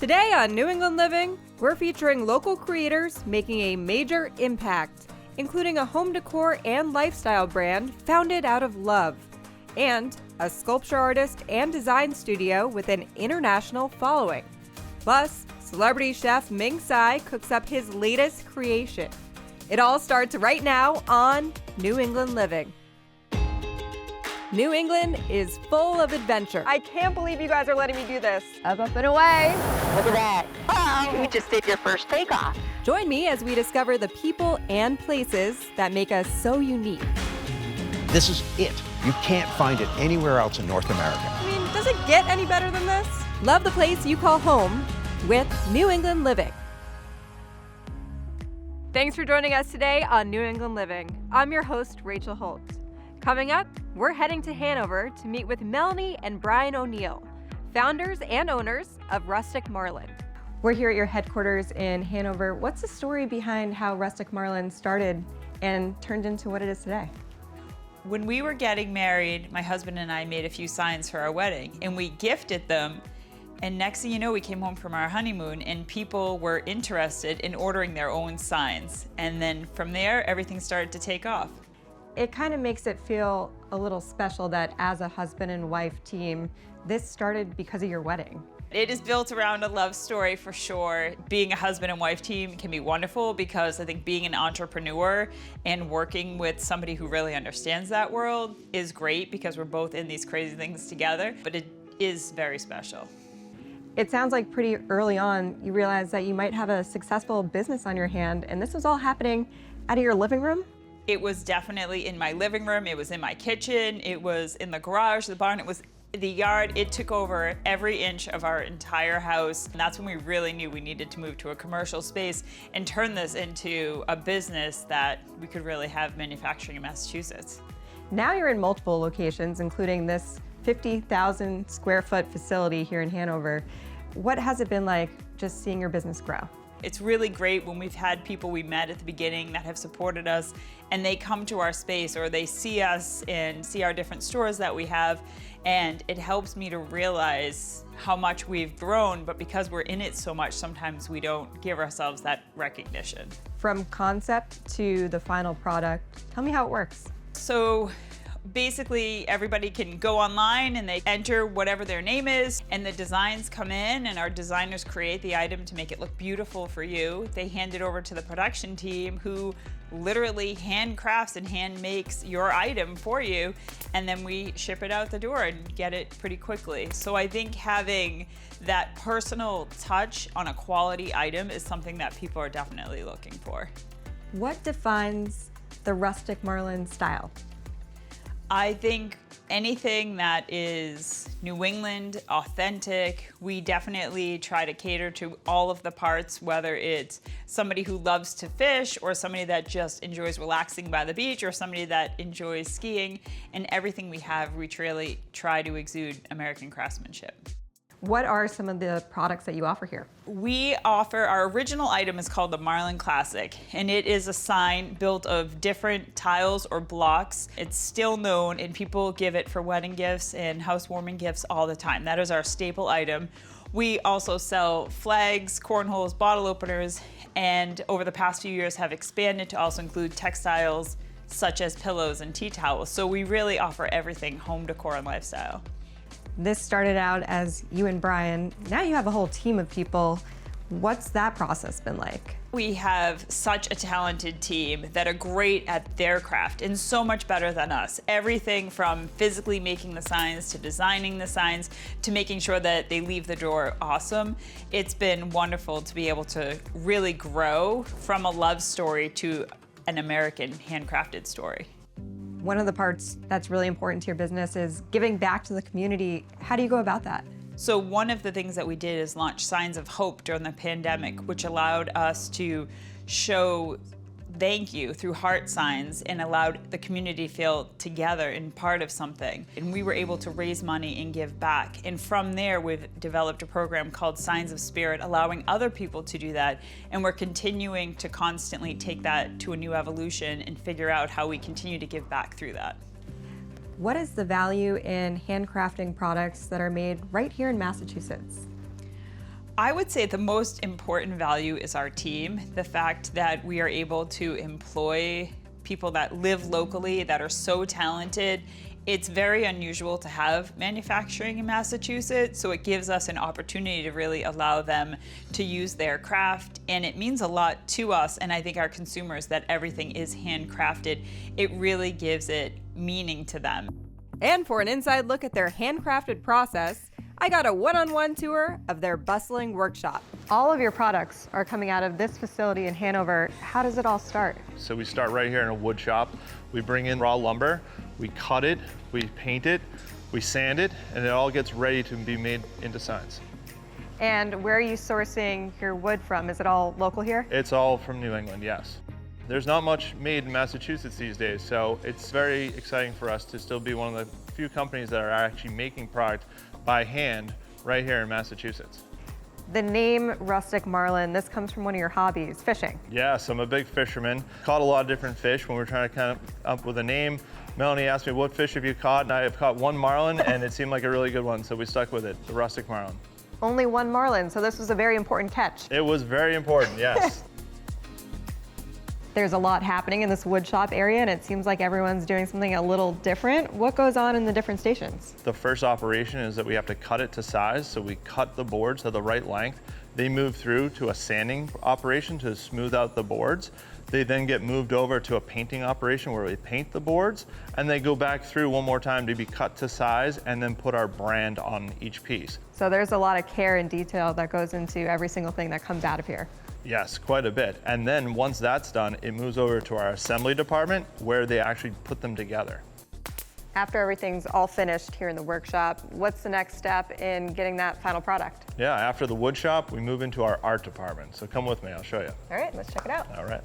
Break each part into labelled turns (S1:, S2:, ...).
S1: Today on New England Living, we're featuring local creators making a major impact, including a home decor and lifestyle brand founded out of love, and a sculpture artist and design studio with an international following. Plus, celebrity chef Ming Tsai cooks up his latest creation. It all starts right now on New England Living. New England is full of adventure. I can't believe you guys are letting me do this.
S2: Up and away.
S3: Look at that. Oh, you just did your first takeoff.
S1: Join me as we discover the people and places that make us so unique.
S4: This is it. You can't find it anywhere else in North America.
S1: I mean, does it get any better than this? Love the place you call home with New England Living. Thanks for joining us today on New England Living. I'm your host, Rachel Holt. Coming up, we're heading to Hanover to meet with Melanie and Brian O'Neill, founders and owners of Rustic Marlin. We're here at your headquarters in Hanover. What's the story behind how Rustic Marlin started and turned into what it is today?
S5: When we were getting married, my husband and I made a few signs for our wedding, and we gifted them. And next thing you know, we came home from our honeymoon and people were interested in ordering their own signs. And then from there, everything started to take off.
S1: It kind of makes it feel a little special that as a husband and wife team, this started because of your wedding.
S5: It is built around a love story for sure. Being a husband and wife team can be wonderful because I think being an entrepreneur and working with somebody who really understands that world is great because we're both in these crazy things together, but it is very special.
S1: It sounds like pretty early on, you realized that you might have a successful business on your hand, and this was all happening out of your living room?
S5: It was definitely in my living room, it was in my kitchen, it was in the garage, the barn, it was the yard. It took over every inch of our entire house. And that's when we really knew we needed to move to a commercial space and turn this into a business that we could really have manufacturing in Massachusetts.
S1: Now you're in multiple locations, including this 50,000 square foot facility here in Hanover. What has it been like just seeing your business grow?
S5: It's really great when we've had people we met at the beginning that have supported us and they come to our space or they see us and see our different stores that we have, and it helps me to realize how much we've grown, but because we're in it so much, sometimes we don't give ourselves that recognition.
S1: From concept to the final product, tell me how it works.
S5: So basically, everybody can go online and they enter whatever their name is, and the designs come in, and our designers create the item to make it look beautiful for you. They hand it over to the production team who literally handcrafts and hand makes your item for you, and then we ship it out the door and get it pretty quickly. So I think having that personal touch on a quality item is something that people are definitely looking for.
S1: What defines the Rustic Marlin style?
S5: I think anything that is New England, authentic, we definitely try to cater to all of the parts, whether it's somebody who loves to fish or somebody that just enjoys relaxing by the beach or somebody that enjoys skiing. And everything we have, we really try to exude American craftsmanship.
S1: What are some of the products that you offer here?
S5: We offer, our original item is called the Marlin Classic, and it is a sign built of different tiles or blocks. It's still known, and people give it for wedding gifts and housewarming gifts all the time. That is our staple item. We also sell flags, cornholes, bottle openers, and over the past few years have expanded to also include textiles such as pillows and tea towels. So we really offer everything home decor and lifestyle.
S1: This started out as you and Brian. Now you have a whole team of people. What's that process been like?
S5: We have such a talented team that are great at their craft and so much better than us. Everything from physically making the signs to designing the signs to making sure that they leave the door awesome. It's been wonderful to be able to really grow from a love story to an American handcrafted story.
S1: One of the parts that's really important to your business is giving back to the community. How do you go about that?
S5: So one of the things that we did is launch Signs of Hope during the pandemic, which allowed us to show thank you through heart signs and allowed the community to feel together and part of something. And we were able to raise money and give back. And from there, we've developed a program called Signs of Spirit, allowing other people to do that. And we're continuing to constantly take that to a new evolution and figure out how we continue to give back through that.
S1: What is the value in handcrafting products that are made right here in Massachusetts?
S5: I would say the most important value is our team. The fact that we are able to employ people that live locally, that are so talented. It's very unusual to have manufacturing in Massachusetts, so it gives us an opportunity to really allow them to use their craft, and it means a lot to us, and I think our consumers, that everything is handcrafted. It really gives it meaning to them.
S1: And for an inside look at their handcrafted process, I got a one-on-one tour of their bustling workshop. All of your products are coming out of this facility in Hanover. How does it all start?
S2: So we start right here in a wood shop. We bring in raw lumber, we cut it, we paint it, we sand it, and it all gets ready to be made into signs.
S1: And where are you sourcing your wood from? Is it all local here?
S2: It's all from New England, yes. There's not much made in Massachusetts these days, so it's very exciting for us to still be one of the few companies that are actually making product by hand right here in Massachusetts.
S1: The name Rustic Marlin, this comes from one of your hobbies, fishing.
S2: Yes, I'm a big fisherman. Caught a lot of different fish. When we're trying to come up with a name, Melanie asked me, what fish have you caught? And I have caught one marlin, and it seemed like a really good one, so we stuck with it, the Rustic Marlin.
S1: Only one marlin, so this was a very important catch.
S2: It was very important, yes.
S1: There's a lot happening in this wood shop area, and it seems like everyone's doing something a little different. What goes on in the different stations?
S2: The first operation is that we have to cut it to size, so we cut the boards to the right length. They move through to a sanding operation to smooth out the boards. They then get moved over to a painting operation where we paint the boards, and they go back through one more time to be cut to size and then put our brand on each piece.
S1: So there's a lot of care and detail that goes into every single thing that comes out of here.
S2: Yes, quite a bit. And then once that's done, it moves over to our assembly department where they actually put them together.
S1: After everything's all finished here in the workshop, what's the next step in getting that final product?
S2: Yeah, after the wood shop, we move into our art department. So come with me, I'll show you.
S1: All right, let's check it out.
S2: All right.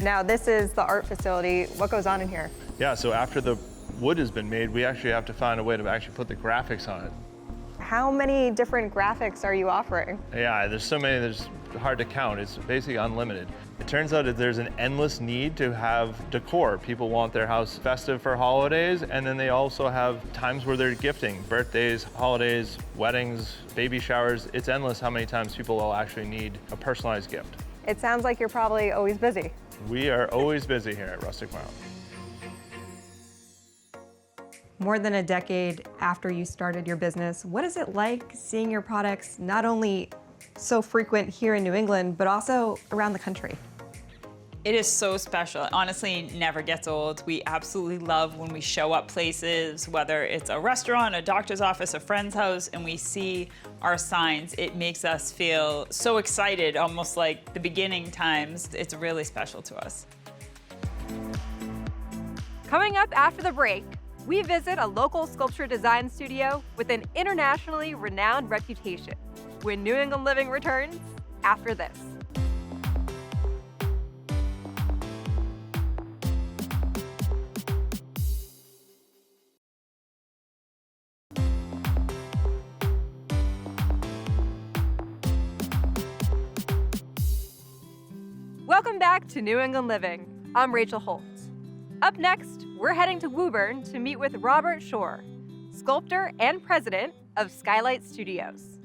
S1: Now this is the art facility. What goes on in here?
S2: Yeah, so after the wood has been made, we actually have to find a way to actually put the graphics on it.
S1: How many different graphics are you offering?
S2: Yeah, there's so many, there's hard to count. It's basically unlimited. It turns out that there's an endless need to have decor. People want their house festive for holidays, and then they also have times where they're gifting, birthdays, holidays, weddings, baby showers. It's endless how many times people will actually need a personalized gift.
S1: It sounds like you're probably always busy.
S2: We are always busy here at Rustic Marlin.
S1: More than a decade after you started your business, what is it like seeing your products not only so frequent here in New England, but also around the country?
S5: It is so special. Honestly, never gets old. We absolutely love when we show up places, whether it's a restaurant, a doctor's office, a friend's house, and we see our signs. It makes us feel so excited, almost like the beginning times. It's really special to us.
S1: Coming up after the break, we visit a local sculpture design studio with an internationally renowned reputation. When New England Living returns after this. Welcome back to New England Living. I'm Rachel Holt. Up next, we're heading to Woburn to meet with Robert Shore, sculptor and president of Skylight Studios.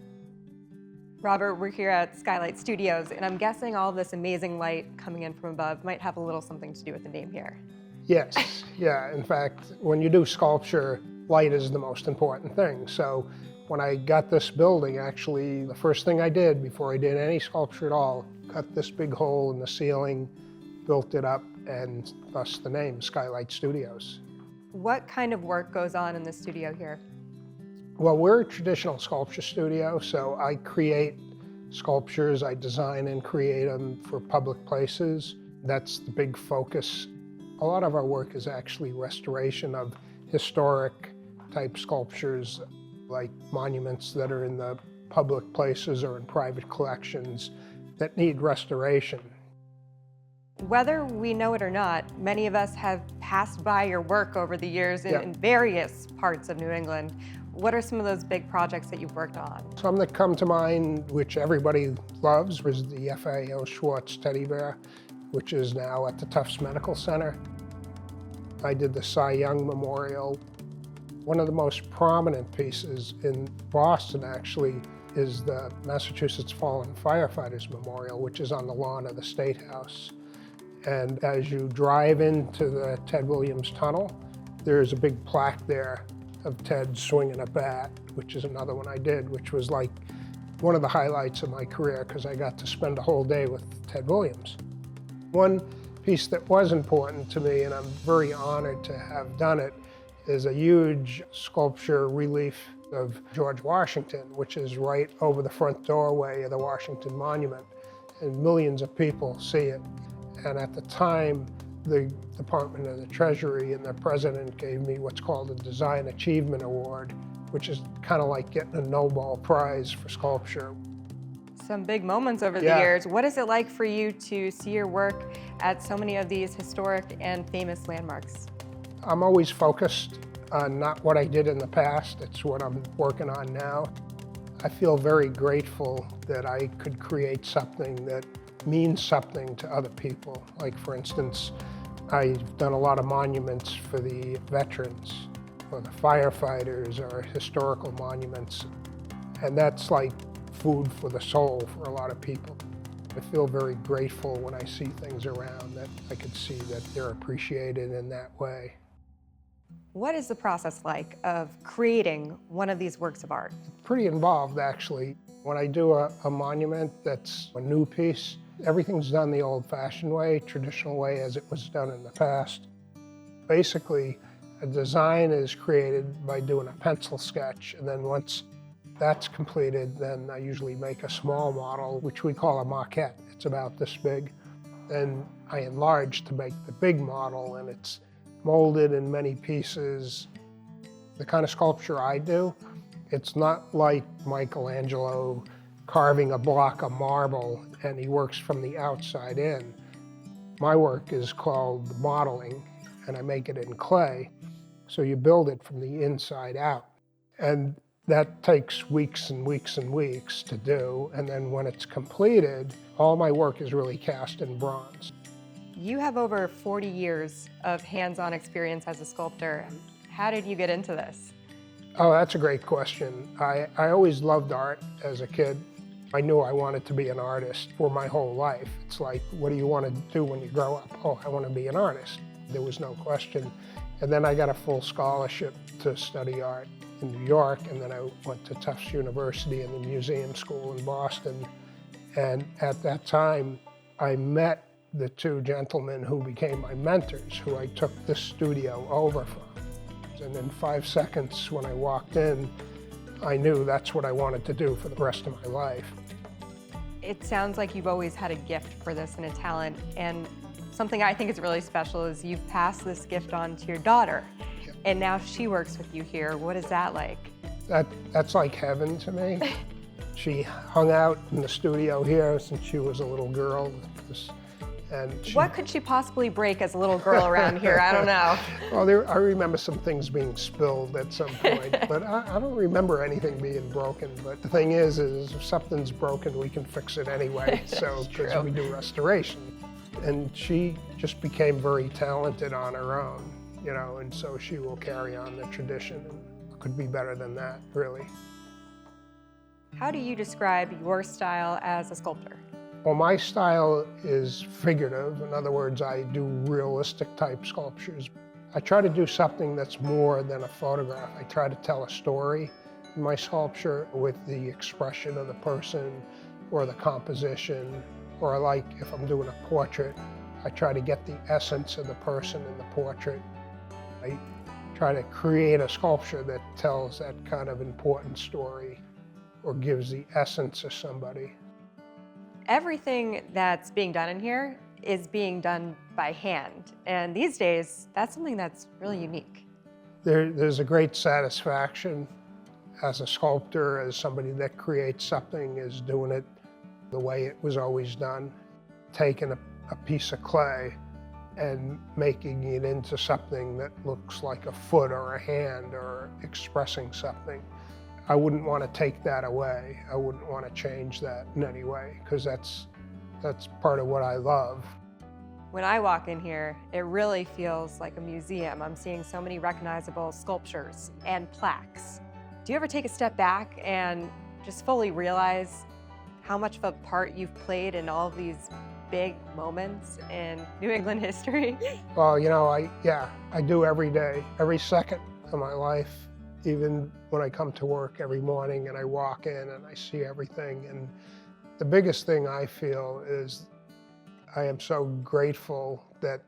S1: Robert, we're here at Skylight Studios, and I'm guessing all this amazing light coming in from above might have a little something to do with the name here.
S6: Yes, yeah. In fact, when you do sculpture, light is the most important thing. So when I got this building, actually, the first thing I did before I did any sculpture at all, cut this big hole in the ceiling, built it up, and thus the name, Skylight Studios.
S1: What kind of work goes on in the studio here?
S6: Well, we're a traditional sculpture studio, so I create sculptures, I design and create them for public places. That's the big focus. A lot of our work is actually restoration of historic type sculptures, like monuments that are in the public places or in private collections that need restoration.
S1: Whether we know it or not, many of us have passed by your work over the years in various parts of New England. What are some of those big projects that you've worked on?
S6: Some that come to mind, which everybody loves, was the FAO Schwartz teddy bear, which is now at the Tufts Medical Center. I did the Cy Young Memorial. One of the most prominent pieces in Boston, actually, is the Massachusetts Fallen Firefighters Memorial, which is on the lawn of the State House. And as you drive into the Ted Williams Tunnel, there's a big plaque there of Ted swinging a bat, which is another one I did, which was like one of the highlights of my career because I got to spend a whole day with Ted Williams. One piece that was important to me, and I'm very honored to have done it, is a huge sculpture relief of George Washington, which is right over the front doorway of the Washington Monument, and millions of people see it. And at the time, the Department of the Treasury and the president gave me what's called a Design Achievement Award, which is kind of like getting a Nobel Prize for sculpture.
S1: Some big moments over the years. What is it like for you to see your work at so many of these historic and famous landmarks?
S6: I'm always focused on not what I did in the past, it's what I'm working on now. I feel very grateful that I could create something that means something to other people. Like, for instance, I've done a lot of monuments for the veterans, or the firefighters, or historical monuments, and that's like food for the soul for a lot of people. I feel very grateful when I see things around that I could see that they're appreciated in that way.
S1: What is the process like of creating one of these works of art?
S6: Pretty involved, actually. When I do a monument that's a new piece, everything's done the old-fashioned way, traditional way as it was done in the past. Basically, a design is created by doing a pencil sketch, and then once that's completed, then I usually make a small model, which we call a maquette. It's about this big. Then I enlarge to make the big model, and it's molded in many pieces. The kind of sculpture I do, it's not like Michelangelo carving a block of marble and he works from the outside in. My work is called modeling, and I make it in clay. So you build it from the inside out. And that takes weeks and weeks and weeks to do. And then when it's completed, all my work is really cast in bronze.
S1: You have over 40 years of hands-on experience as a sculptor. How did you get into this?
S6: Oh, that's a great question. I always loved art as a kid. I knew I wanted to be an artist for my whole life. It's like, what do you want to do when you grow up? Oh, I want to be an artist. There was no question. And then I got a full scholarship to study art in New York, and then I went to Tufts University in the museum school in Boston. And at that time, I met the two gentlemen who became my mentors, who I took this studio over from. And in 5 seconds, when I walked in, I knew that's what I wanted to do for the rest of my life.
S1: It sounds like you've always had a gift for this and a talent, and something I think is really special is you've passed this gift on to your daughter, and now she works with you here. What is that like?
S6: That's like heaven to me. She hung out in the studio here since she was a little girl.
S1: What could she possibly break as a little girl around here? I don't know.
S6: Well, I remember some things being spilled at some point, but I don't remember anything being broken. But the thing is if something's broken, we can fix it anyway. So, because we do restoration. And she just became very talented on her own, you know, and so she will carry on the tradition. And could be better than that, really.
S1: How do you describe your style as a sculptor?
S6: Well, my style is figurative. In other words, I do realistic type sculptures. I try to do something that's more than a photograph. I try to tell a story in my sculpture with the expression of the person or the composition, or like if I'm doing a portrait, I try to get the essence of the person in the portrait. I try to create a sculpture that tells that kind of important story or gives the essence of somebody.
S1: Everything that's being done in here is being done by hand. And these days, that's something that's really unique.
S6: There's a great satisfaction as a sculptor, as somebody that creates something, is doing it the way it was always done. Taking a piece of clay and making it into something that looks like a foot or a hand or expressing something. I wouldn't want to take that away. I wouldn't want to change that in any way, because that's part of what I love.
S1: When I walk in here, it really feels like a museum. I'm seeing so many recognizable sculptures and plaques. Do you ever take a step back and just fully realize how much of a part you've played in all of these big moments in New England history?
S6: Well, you know, I do every day, every second of my life, even when I come to work every morning and I walk in and I see everything. And the biggest thing I feel is I am so grateful that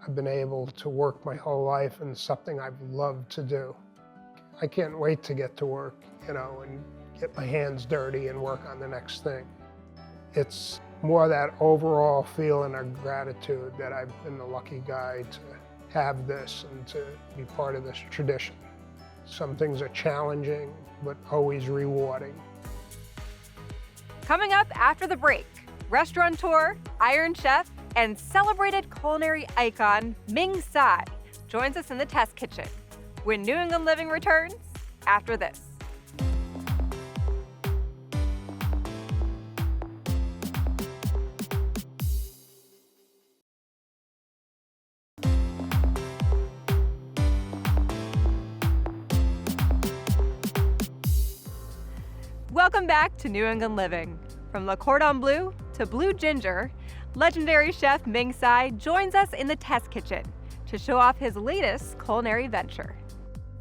S6: I've been able to work my whole life in something I've loved to do. I can't wait to get to work, you know, and get my hands dirty and work on the next thing. It's more that overall feeling of gratitude that I've been the lucky guy to have this and to be part of this tradition. Some things are challenging, but always rewarding.
S1: Coming up after the break, restaurateur, Iron Chef, and celebrated culinary icon Ming Tsai joins us in the test kitchen when New England Living returns after this. Welcome back to New England Living. From Le Cordon Bleu to Blue Ginger, legendary chef Ming Tsai joins us in the test kitchen to show off his latest culinary venture.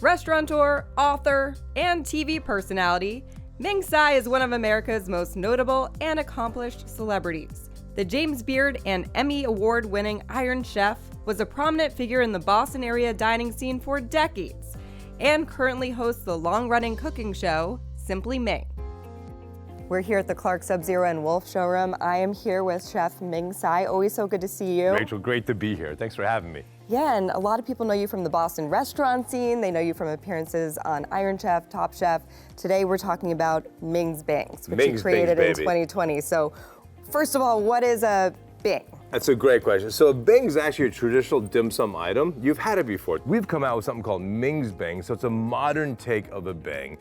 S1: Restaurateur, author, and TV personality, Ming Tsai is one of America's most notable and accomplished celebrities. The James Beard and Emmy Award-winning Iron Chef was a prominent figure in the Boston area dining scene for decades and currently hosts the long-running cooking show, Simply Ming. We're here at the Clark Sub-Zero and Wolf showroom. I am here with Chef Ming Tsai. Always so good to see you.
S7: Rachel, great to be here. Thanks for having me.
S1: Yeah, and a lot of people know you from the Boston restaurant scene. They know you from appearances on Iron Chef, Top Chef. Today we're talking about Ming's Bangs, which you created in 2020. So first of all, what is a Bing?
S7: That's a great question. So a Bing is actually a traditional dim sum item. You've had it before. We've come out with something called Ming's Bang, so it's a modern take of a Bang.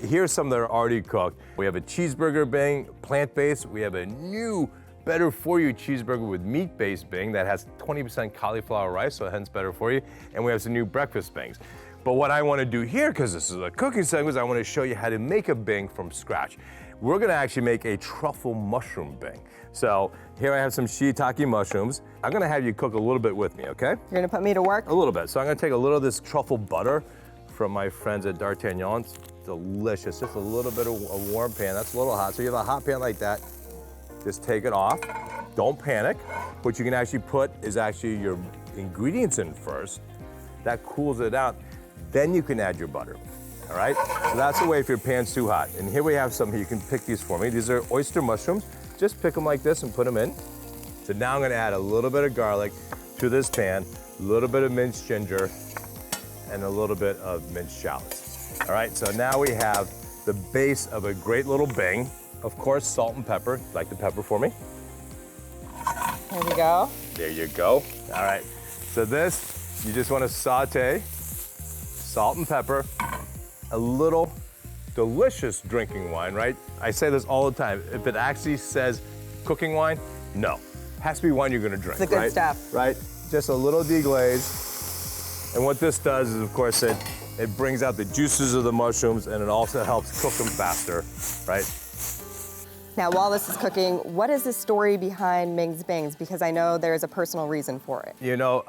S7: Here's some that are already cooked. We have a cheeseburger Bang, plant-based. We have a new, better-for-you cheeseburger with meat-based Bang that has 20% cauliflower rice, so hence better for you. And we have some new breakfast Bangs. But what I want to do here, because this is a cooking segment, is I want to show you how to make a Bang from scratch. We're going to actually make a truffle mushroom Bang. So here I have some shiitake mushrooms. I'm going to have you cook a little bit with me, okay?
S1: You're going to put me to work?
S7: A little bit. So I'm going to take a little of this truffle butter from my friends at D'Artagnan. It's delicious. Just a little bit of a warm pan. That's a little hot. So you have a hot pan like that. Just take it off. Don't panic. What you can actually put is actually your ingredients in first. That cools it out. Then you can add your butter. All right? So that's the way if your pan's too hot. And here we have some. You can pick these for me. These are oyster mushrooms. Just pick them like this and put them in. So now I'm going to add a little bit of garlic to this pan, a little bit of minced ginger, and a little bit of minced shallots. All right, so now we have the base of a great little Bang. Of course, salt and pepper. Like the pepper for me?
S1: Here we go.
S7: There you go. All right, so this, you just want to saute, salt and pepper, a little delicious drinking wine, right? I say this all the time. If it actually says cooking wine, no. It has to be wine you're gonna drink,
S1: it's the good stuff.
S7: Right? Just a little deglaze. And what this does is, of course, it brings out the juices of the mushrooms and it also helps cook them faster, right?
S1: Now, while this is cooking, what is the story behind Ming's Bangs? Because I know there's a personal reason for it.
S7: You know,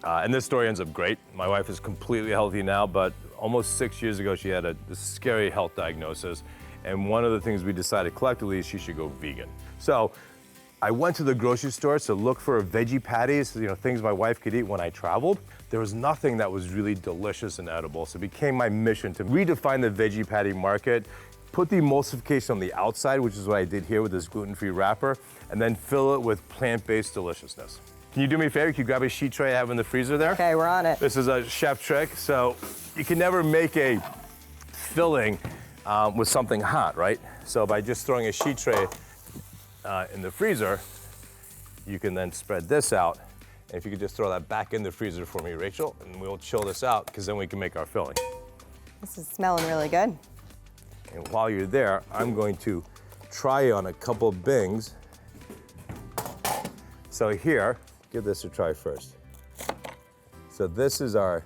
S7: and this story ends up great. My wife is completely healthy now, but almost 6 years ago, she had a scary health diagnosis. And one of the things we decided collectively is she should go vegan. So I went to the grocery store to look for veggie patties, you know, things my wife could eat when I traveled. There was nothing that was really delicious and edible. So it became my mission to redefine the veggie patty market, put the emulsification on the outside, which is what I did here with this gluten-free wrapper, and then fill it with plant-based deliciousness. Can you do me a favor? Can you grab a sheet tray I have in the freezer there?
S1: Okay, we're on it.
S7: This is a chef trick. So you can never make a filling with something hot, right? So by just throwing a sheet tray in the freezer, you can then spread this out. And if you could just throw that back in the freezer for me, Rachel, and we'll chill this out, because then we can make our filling.
S1: This is smelling really good.
S7: And while you're there, I'm going to try on a couple of Bings. So here, give this a try first. So this is our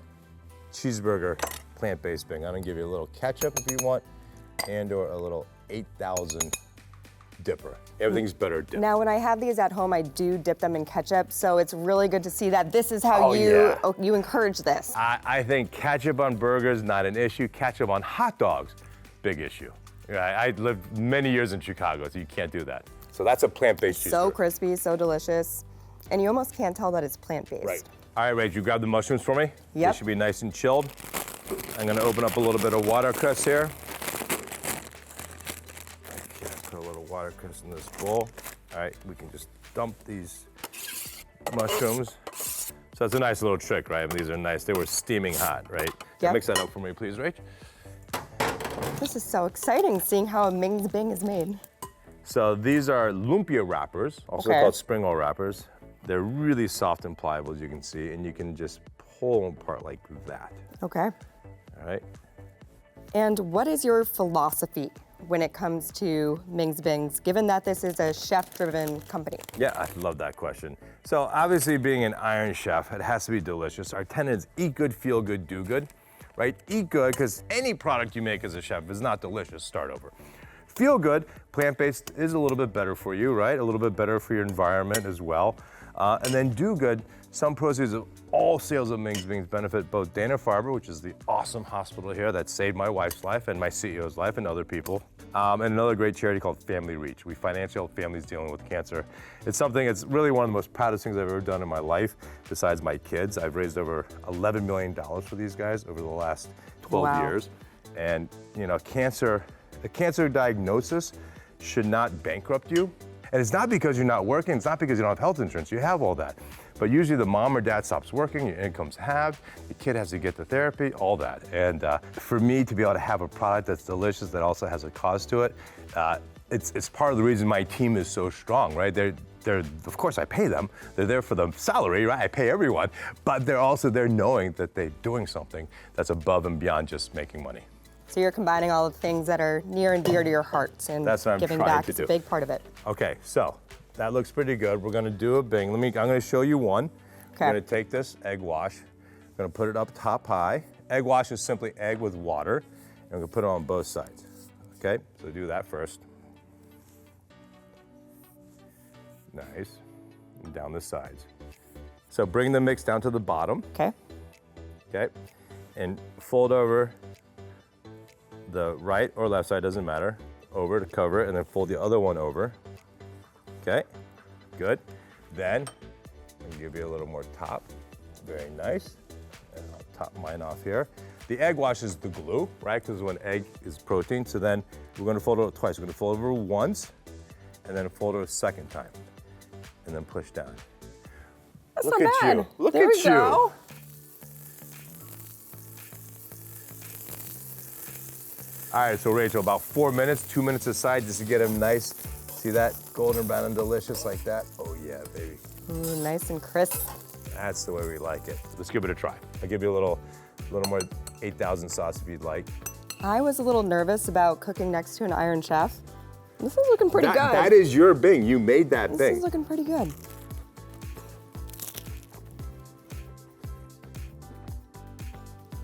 S7: cheeseburger plant-based Bing. I'm gonna give you a little ketchup if you want, and or a little 8,000 dipper. Everything's better dipped.
S8: Now, when I have these at home, I do dip them in ketchup, so it's really good to see that this is how you encourage this.
S7: I think ketchup on burgers, not an issue. Ketchup on hot dogs, big issue. I lived many years in Chicago, so you can't do that. So that's a plant-based cheeseburger.
S8: So crispy, so delicious, and you almost can't tell that it's plant-based.
S7: Right. All right, Rach, you grab the mushrooms for me?
S8: Yep.
S7: They should be nice and chilled. I'm gonna open up a little bit of watercress here. Okay, put a little watercress in this bowl. All right, we can just dump these mushrooms. So that's a nice little trick, right? I mean, these are nice. They were steaming hot, right?
S8: Yep.
S7: Mix that up for me, please, Rach.
S8: This is so exciting, seeing how a Ming's Bing is made.
S7: So these are lumpia wrappers, also called spring roll wrappers. They're really soft and pliable, as you can see, and you can just pull them apart like that.
S8: Okay.
S7: All right.
S8: And what is your philosophy when it comes to Ming's Bings, given that this is a chef-driven company?
S7: Yeah, I love that question. So obviously being an Iron Chef, it has to be delicious. Our tenet is eat good, feel good, do good, right? Eat good, because any product you make as a chef is not delicious, start over. Feel good, plant-based is a little bit better for you, right? A little bit better for your environment as well. And then do good, some proceeds of all sales of Ming's Bings benefit both Dana-Farber, which is the awesome hospital here that saved my wife's life and my CEO's life and other people, and another great charity called Family Reach. We finance help families dealing with cancer. It's something, it's really one of the most proudest things I've ever done in my life, besides my kids. I've raised over $11 million for these guys over the last 12 years. And you know, a cancer diagnosis should not bankrupt you. And it's not because you're not working, it's not because you don't have health insurance, you have all that. But usually the mom or dad stops working, your income's halved, the kid has to get the therapy, all that. And for me to be able to have a product that's delicious, that also has a cause to it, it's part of the reason my team is so strong, right? They're, of course I pay them, they're there for the salary, right? I pay everyone, but they're also there knowing that they're doing something that's above and beyond just making money.
S8: So you're combining all the things that are near and dear to your hearts, and
S7: that's what I'm
S8: giving
S7: trying
S8: back
S7: to
S8: is
S7: do.
S8: a big part of it.
S7: Okay, so that looks pretty good. We're gonna do a Bing. I'm gonna show you one.
S8: Okay.
S7: We're gonna take this egg wash, we're gonna put it up top high. Egg wash is simply egg with water, and we're gonna put it on both sides. Okay, so do that first. Nice, and down the sides. So bring the mix down to the bottom.
S8: Okay.
S7: Okay, and fold over the right or left side, doesn't matter, over to cover it, and then fold the other one over. Okay, good. Then I'll give you a little more top. Very nice. And I'll top mine off here. The egg wash is the glue, right? Because when egg is protein, so then we're gonna fold it over twice. We're gonna fold over once, and then fold it a second time, and then push down.
S8: That's
S7: Look
S8: not
S7: at
S8: bad.
S7: you. Look
S8: there
S7: at
S8: we
S7: you.
S8: Go.
S7: All right, so Rachel, about 4 minutes, 2 minutes aside, just to get them nice. See that? Golden brown and delicious like that. Oh yeah, baby.
S8: Ooh, nice and crisp.
S7: That's the way we like it. Let's give it a try. I'll give you a little more 8,000 sauce if you'd like.
S8: I was a little nervous about cooking next to an Iron Chef. This is looking pretty good.
S7: That is your Bing. You made that
S8: This
S7: Bing.
S8: is looking pretty good.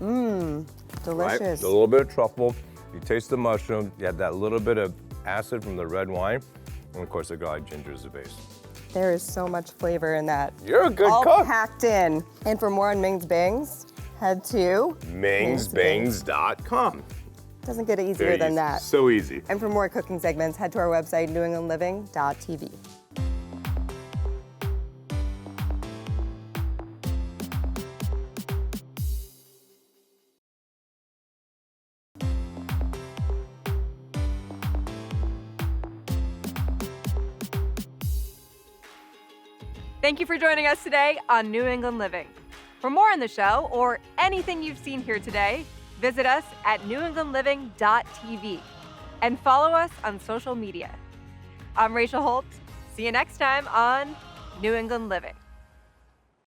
S8: Mmm, delicious.
S7: Right? A little bit of truffle. You taste the mushroom. You have that little bit of acid from the red wine. And of course, the garlic ginger is the base.
S8: There is so much flavor in that.
S7: You're a good
S8: all
S7: cook.
S8: packed in. And for more on Ming's Bings, head to
S7: mingsbings.com.
S8: Doesn't get easier
S7: Very
S8: than
S7: easy.
S8: that.
S7: So easy.
S8: And for more cooking segments, head to our website, newenglandliving.tv.
S1: Thank you for joining us today on New England Living. For more on the show or anything you've seen here today, visit us at newenglandliving.tv and follow us on social media. I'm Rachel Holt. See you next time on New England Living.